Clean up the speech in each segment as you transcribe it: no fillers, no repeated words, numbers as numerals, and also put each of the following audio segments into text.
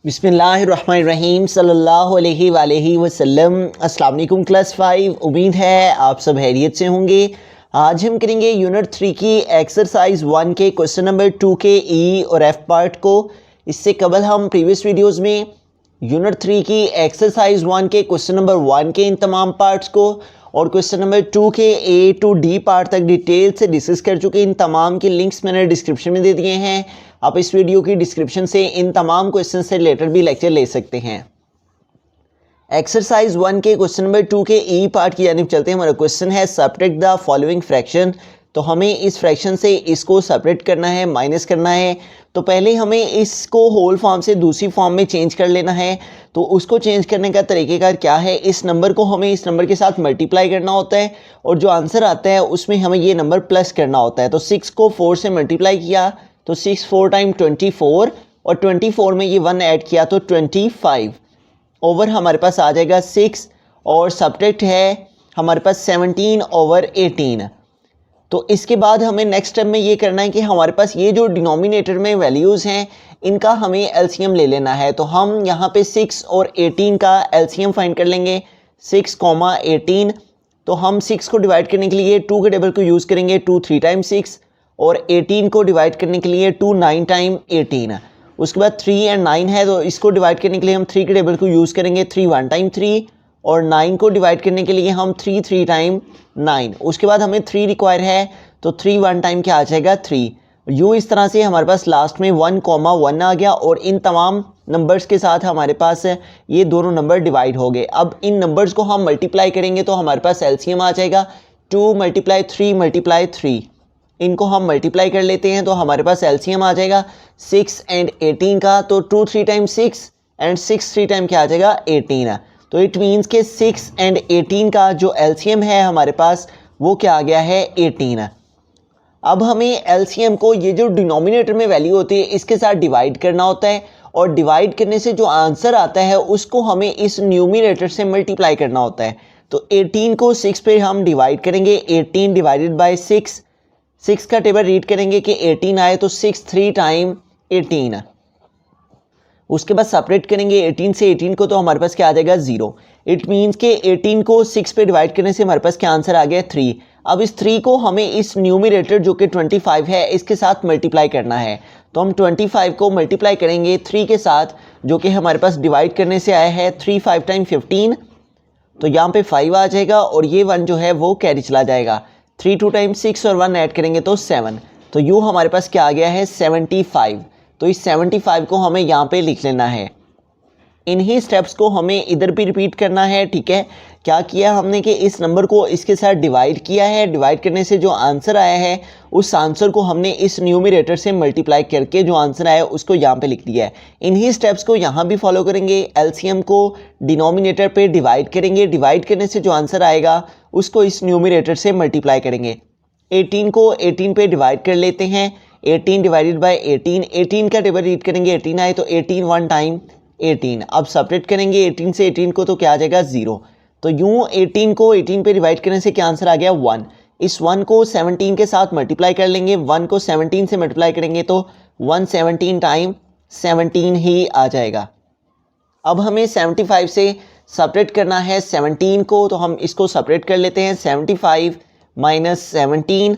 बिस्मिल्लाहिर्रहमानिर्रहीम सल्लल्लाहु अलैहि वसल्लम। अस्सलाम वालेकुम क्लास 5। उम्मीद है आप सब खैरियत से होंगे। आज हम करेंगे यूनिट 3 की एक्सरसाइज 1 के क्वेश्चन नंबर 2 के ई और एफ पार्ट को। इससे कबल हम प्रीवियस वीडियोस में यूनिट 3 की एक्सरसाइज 1 के क्वेश्चन नंबर 1 के इन तमाम पार्ट्स को और क्वेश्चन नंबर 2 के ए टू डी पार्ट तक डिटेल से डिस्कस कर चुके। इन तमाम के लिंक्स मैंने डिस्क्रिप्शन में दे दिए हैं। आप इस वीडियो की डिस्क्रिप्शन से इन तमाम क्वेश्चन से रिलेटेड भी लेक्चर ले सकते हैं। एक्सरसाइज 1 के क्वेश्चन नंबर 2 के ई पार्ट की जानिब चलते हैं। हमारा क्वेश्चन है सब्ट्रैक्ट द फॉलोइंग फ्रैक्शन। तो हमें इस फ्रैक्शन से इसको सेपरेट करना है, माइनस करना है। तो पहले हमें इसको होल फॉर्म से दूसरी फॉर्म में चेंज कर लेना है। तो उसको चेंज करने का तरीक़ेकार क्या है, इस नंबर को हमें इस नंबर के साथ मल्टीप्लाई करना होता है और जो आंसर आता है उसमें हमें ये नंबर प्लस करना होता है। तो 6 को 4 से मल्टीप्लाई किया तो 6 4 टाइम 24 और 24 में ये 1 ऐड किया तो 25 ओवर हमारे पास आ जाएगा 6 और सब्ट्रैक्ट है हमारे पास 17 ओवर 18। तो इसके बाद हमें नेक्स्ट स्टेप में ये करना है कि हमारे पास ये जो डिनोमिनेटर में वैल्यूज़ हैं इनका हमें एलसीएम ले लेना है। तो हम यहाँ पे 6 और 18 का एलसीएम फाइंड कर लेंगे। 6, 18। तो हम 6 को डिवाइड करने के लिए 2 के टेबल को यूज़ करेंगे, 2 3 टाइम 6। और 18 को डिवाइड करने के लिए 2 9 टाइम 18। उसके बाद 3 एंड 9 है तो इसको डिवाइड करने के लिए हम 3 के टेबल को यूज़ करेंगे, 3 1 टाइम 3। और 9 को डिवाइड करने के लिए हम 3 3 टाइम 9। उसके बाद हमें 3 रिक्वायर है तो 3 1 टाइम क्या आ जाएगा 3। यूँ इस तरह से हमारे पास लास्ट में 1, 1 आ गया और इन तमाम नंबर्स के साथ हमारे पास ये दोनों नंबर डिवाइड हो गए। अब इन नंबर्स को हम मल्टीप्लाई करेंगे तो हमारे पास एलसीएम आ जाएगा 2 × 3 × 3। इनको हम मल्टीप्लाई कर लेते हैं तो हमारे पास एलसीएम आ जाएगा 6 एंड 18 का। तो 2 3 टाइम 6 एंड 6 3 टाइम क्या आ जाएगा 18। तो इट मीन्स के 6 एंड 18 का जो एलसीएम है हमारे पास वो क्या आ गया है 18। अब हमें एलसीएम को ये जो डिनोमिनेटर में वैल्यू होती है इसके साथ डिवाइड करना होता है और डिवाइड करने से जो आंसर आता है उसको हमें इस न्यूमिनेटर से मल्टीप्लाई करना होता है। तो 18 को 6 पे हम डिवाइड करेंगे, 18 डिवाइडेड बाय 6 का टेबल रीड करेंगे कि 18 आए तो 6 3 टाइम 18। उसके बाद सेपरेट करेंगे 18 से 18 को तो हमारे पास क्या आ जाएगा 0। इट मीन्स के 18 को 6 पे डिवाइड करने से हमारे पास क्या आंसर आ गया 3। अब इस 3 को हमें इस न्यूमिनेटर जो कि 25 है इसके साथ मल्टीप्लाई करना है। तो हम 25 को मल्टीप्लाई करेंगे 3 के साथ जो कि हमारे पास डिवाइड करने से आया है 3 5 टाइम 15। तो यहाँ पे 5 आ जाएगा और ये 1 जो है वो कैरी चला जाएगा। 3 2 टाइम 6 और 1 ऐड करेंगे तो 7। तो यूँ हमारे पास क्या आ गया है 75। तो इस 75 को हमें यहाँ पे लिख लेना है। इन्हीं स्टेप्स को हमें इधर भी रिपीट करना है। ठीक है, क्या किया हमने कि इस नंबर को इसके साथ डिवाइड किया है। डिवाइड करने से जो आंसर आया है उस आंसर को हमने इस न्यूमिनेटर से मल्टीप्लाई करके जो आंसर आया उसको यहाँ पे लिख दिया है। इन्हीं स्टेप्स को यहाँ भी फॉलो करेंगे। एलसीएम को डिनोमिनेटर पे डिवाइड करेंगे, डिवाइड करने से जो आंसर आएगा उसको इस न्यूमिनेटर से मल्टीप्लाई करेंगे। 18 को 18 पे डिवाइड कर लेते हैं, 18 डिवाइडेड बाय 18। 18 का टेबल रीड करेंगे, 18 आए तो 18 1 टाइम 18। अब सेपरेट करेंगे 18 से 18 को तो क्या आ जाएगा 0। तो यूँ 18 को 18 पे डिवाइड करने से क्या आंसर आ गया 1। इस 1 को 17 के साथ मल्टीप्लाई कर लेंगे, 1 को 17 से मल्टीप्लाई करेंगे तो 117 टाइम 17 ही आ जाएगा। अब हमें 75 से सेपरेट करना है 17 को, तो हम इसको सेपरेट कर लेते हैं। 75 माइनस 17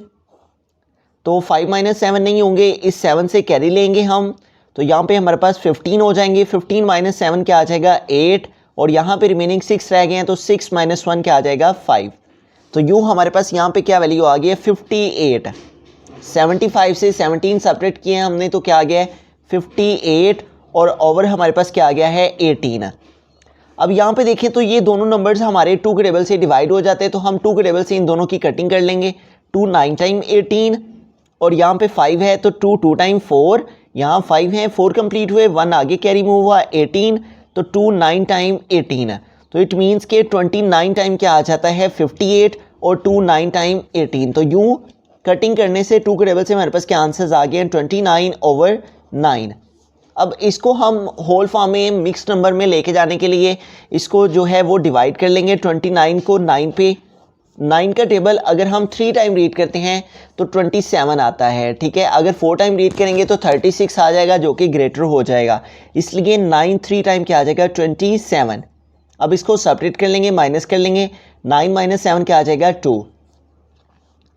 तो 5 माइनस 7 नहीं होंगे, इस 7 से कैरी लेंगे हम। तो यहाँ पे हमारे पास 15 हो जाएंगे। 15 माइनस 7 क्या आ जाएगा 8 और यहाँ पे रिमेनिंग 6 रह गए हैं तो 6 माइनस 1 क्या आ जाएगा 5। तो यूँ हमारे पास यहाँ पे क्या वैल्यू आ गई है 58। 75 से 17 सेपरेट किए हैं हमने तो क्या आ गया है 58 और ओवर हमारे पास क्या आ गया है 18। अब यहाँ पे देखें तो ये दोनों नंबर्स हमारे 2 के टेबल से डिवाइड हो जाते हैं। तो हम 2 के टेबल से इन दोनों की कटिंग कर लेंगे। 2 9 टाइम 18 और यहाँ पे 5 है तो 2 2 टाइम 4। यहाँ 5 है, 4 कंप्लीट हुए, 1 आगे कैरी मूव हुआ 18। तो 2 9 टाइम 18। तो इट मीन्स के 29 टाइम क्या आ जाता है 58 और 2 9 टाइम 18। तो यूँ कटिंग करने से 2 के टेबल से हमारे पास क्या आंसर्स आ गए हैं 29 ओवर 9। अब इसको हम होल फॉर्म में मिक्स नंबर में लेके जाने के लिए इसको जो है वो डिवाइड कर लेंगे। 29 को 9 पे 9 का टेबल अगर हम 3 टाइम रीड करते हैं तो 27 आता है, ठीक है। अगर 4 टाइम रीड करेंगे तो 36 आ जाएगा जो कि ग्रेटर हो जाएगा, इसलिए 9 3 टाइम क्या आ जाएगा 27। अब इसको सेपरेट कर लेंगे, माइनस कर लेंगे, 9 माइनस 7 क्या आ जाएगा 2।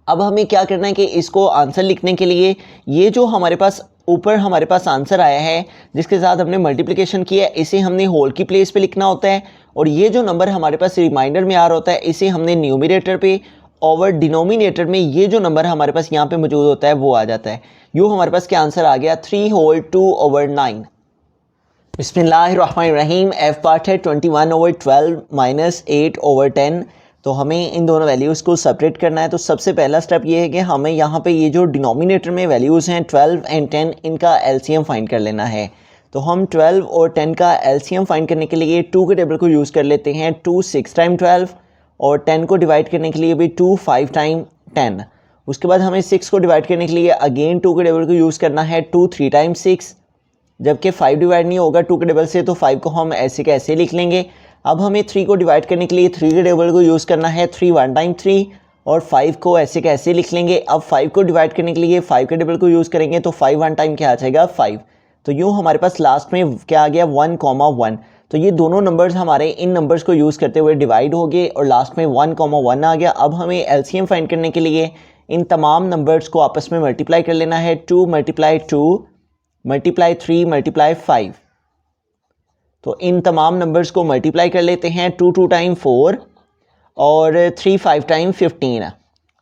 अब हमें क्या करना है कि इसको आंसर लिखने के लिए ये जो हमारे पास ऊपर हमारे पास आंसर आया है जिसके साथ हमने मल्टीप्लिकेशन किया है, इसे हमने होल की प्लेस पे लिखना होता है, और ये जो नंबर हमारे पास रिमाइंडर में आ रहा होता है इसे हमने न्यूमरेटर पे, और डिनोमिनेटर में ये जो नंबर हमारे पास यहाँ पे मौजूद होता है वो आ जाता है। यूँ हमारे पास क्या आंसर आ गया 3 होल 2/9। बिस्मिल्लाहिर्रहमानिर्रहीम। एफ पार्ट है 21/12 माइनस 8/10। तो हमें इन दोनों वैल्यूज़ को सेपरेट करना है। तो सबसे पहला स्टेप ये है कि हमें यहाँ पे ये जो डिनोमिनेटर में वैल्यूज़ हैं 12 एंड 10, इनका एलसीएम फाइंड कर लेना है। तो हम 12 और 10 का एलसीएम फाइंड करने के लिए 2 के टेबल को यूज़ कर लेते हैं। 2 6 टाइम 12, और 10 को डिवाइड करने के लिए भी 2 5 टाइम 10। उसके बाद हमें 6 को डिवाइड करने के लिए अगेन 2 के टेबल को यूज़ करना है, 2 3 टाइम 6। जबकि 5 डिवाइड नहीं होगा 2 के टेबल से, तो 5 को हम ऐसे के ऐसे लिख लेंगे। अब हमें 3 को डिवाइड करने के लिए 3 के टेबल को यूज़ करना है, 3 1 टाइम 3, और 5 को ऐसे के ऐसे लिख लेंगे। अब 5 को डिवाइड करने के लिए 5 के टेबल को यूज़ करेंगे, तो 5 1 टाइम क्या आ जाएगा 5। तो यूँ हमारे पास लास्ट में क्या आ गया 1,1। तो ये दोनों नंबर्स हमारे इन नंबर्स को यूज़ करते हुए डिवाइड हो गए और लास्ट में 1,1 आ गया। अब हमें एलसीएम फाइंड करने के लिए इन तमाम नंबर्स को आपस में मल्टीप्लाई कर लेना है। 2 मल्टीप्लाई 2 मल्टीप्लाई 3 मल्टीप्लाई 5। तो इन तमाम नंबर्स को मल्टीप्लाई कर लेते हैं। 2 2 टाइम 4 और 3 5 टाइम 15।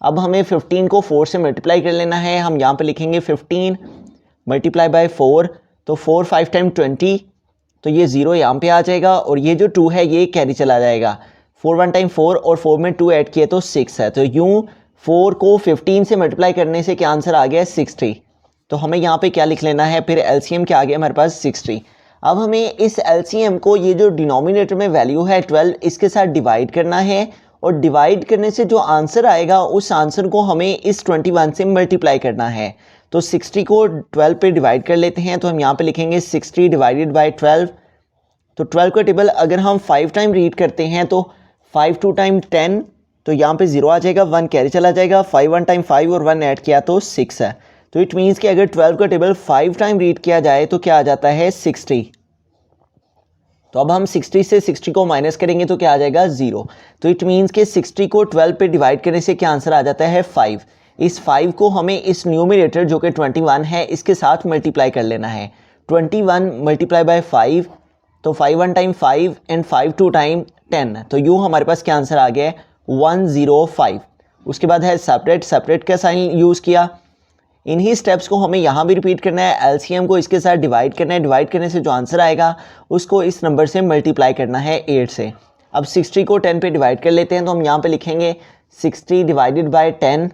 अब हमें 15 को 4 से मल्टीप्लाई कर लेना है। हम यहाँ पे लिखेंगे 15 मल्टीप्लाई बाय 4, तो 4 5 टाइम 20, तो ये 0 यहाँ पे आ जाएगा, और ये जो 2 है ये कैरी चला जाएगा। 4 1 टाइम 4 और 4 में 2 ऐड किए तो 6 है। तो यूँ 4 को 15 से मल्टीप्लाई करने से क्या आंसर आ गया 60। तो हमें यहाँ पे क्या लिख लेना है, फिर एलसीएम क्या आ गया हमारे पास 60। अब हमें इस एलसीएम को ये जो डिनोमिनेटर में वैल्यू है 12 इसके साथ डिवाइड करना है, और डिवाइड करने से जो आंसर आएगा उस आंसर को हमें इस 21 से मल्टीप्लाई करना है। तो 60 को 12 पे डिवाइड कर लेते हैं। तो हम यहाँ पे लिखेंगे 60 डिवाइडेड बाय 12। तो 12 का टेबल अगर हम 5 टाइम रीड करते हैं तो 5 2 टाइम 10, तो यहाँ पे 0 आ जाएगा, 1 कैरी चला जाएगा। 5 1 टाइम 5 और 1 ऐड किया तो 6 है। तो इट मीन्स कि अगर 12 का टेबल 5 टाइम रीड किया जाए तो क्या आ जाता है 60। तो अब हम 60 से 60 को माइनस करेंगे तो क्या आ जाएगा 0। तो इट मीन्स कि 60 को 12 पे डिवाइड करने से क्या आंसर आ जाता है 5। इस 5 को हमें इस न्यूमरेटर जो कि 21 है इसके साथ मल्टीप्लाई कर लेना है। 21 मल्टीप्लाई बाय 5, तो 5 1 टाइम 5 एंड 5 2 टाइम 10। तो यूँ हमारे पास क्या आंसर आ गया 105। उसके बाद है सेपरेट, सेपरेट का साइन यूज़ किया। इन्हीं स्टेप्स को हमें यहाँ भी रिपीट करना है। एलसीएम को इसके साथ डिवाइड करना है, डिवाइड करने से जो आंसर आएगा उसको इस नंबर से मल्टीप्लाई करना है 8 से। अब 60 को 10 पे डिवाइड कर लेते हैं। तो हम यहाँ पे लिखेंगे 60 डिवाइडेड बाय 10।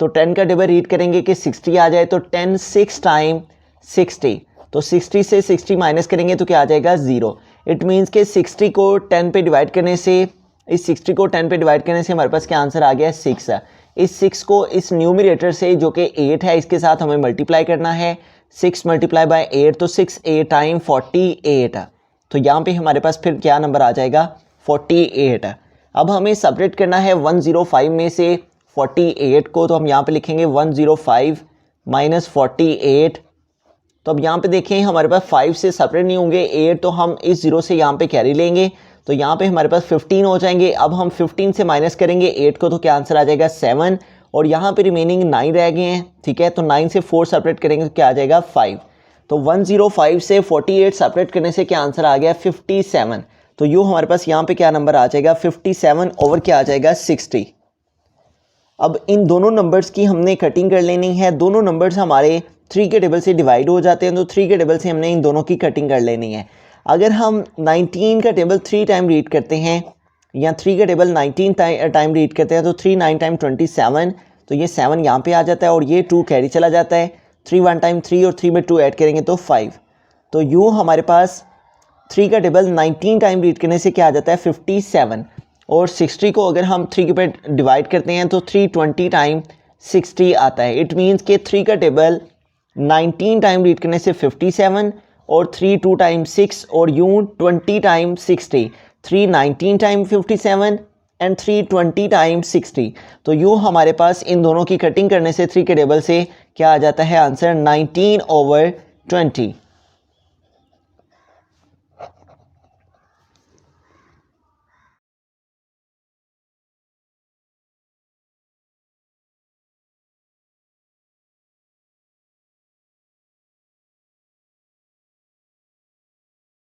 तो 10 का टेबल रीड करेंगे कि 60 आ जाए, तो 10 6 टाइम 60। तो 60 से 60 माइनस करेंगे तो क्या आ जाएगा 0। इट मीन्स कि 60 को 10 पे डिवाइड करने से, इस 60 को 10 पे डिवाइड करने से हमारे पास क्या आंसर आ गया 6 है। इस 6 को इस न्यूमरेटर से जो कि 8 है इसके साथ हमें मल्टीप्लाई करना है। 6 मल्टीप्लाई बाय 8, तो 6 8 टाइम 48। तो यहाँ पे हमारे पास फिर क्या नंबर आ जाएगा 48। अब हमें सेपरेट करना है 105 में से 48 को। तो हम यहाँ पे लिखेंगे 105 माइनस 48। तो अब यहाँ पे देखें हमारे पास 5 से सेपरेट नहीं होंगे 8, तो हम इस 0 से यहाँ पे कैरी लेंगे, तो यहाँ पे हमारे पास 15 हो जाएंगे। अब हम 15 से माइनस करेंगे 8 को, तो क्या आंसर आ जाएगा 7, और यहाँ पे रिमेनिंग 9 रह गए हैं, ठीक है। तो 9 से 4 सेपरेट करेंगे तो क्या आ जाएगा 5। तो 105 से 48 सेपरेट करने से क्या आंसर आ गया 57। तो यूँ हमारे पास यहाँ पे क्या नंबर आ जाएगा 57 ओवर क्या आ जाएगा 60। अब इन दोनों नंबर्स की हमने कटिंग कर लेनी है। दोनों नंबर्स हमारे 3 के टेबल से डिवाइड हो जाते हैं, तो 3 के टेबल से हमने इन दोनों की कटिंग कर लेनी है। अगर हम 19 का टेबल 3 टाइम रीड करते हैं, या 3 का टेबल 19 टाइम रीड करते हैं, तो 3 9 टाइम 27, तो ये 7 यहाँ पे आ जाता है और ये 2 कैरी चला जाता है। 3 1 टाइम 3 और 3 में 2 ऐड करेंगे तो 5। तो यूँ हमारे पास 3 का टेबल 19 टाइम रीड करने से क्या आ जाता है 57, और 60 को अगर हम 3 के पे डिवाइड करते हैं तो 320 टाइम 60 आता है। इट मीन्स के 3 का टेबल 19 टाइम रीड करने से 57, और 3 2 टाइम 6, और यूँ 20 टाइम 60। 3 19 time 57, and 3 20 times 60। तो यूँ हमारे पास इन दोनों की कटिंग करने से 3 के टेबल से क्या आ जाता है आंसर 19/20।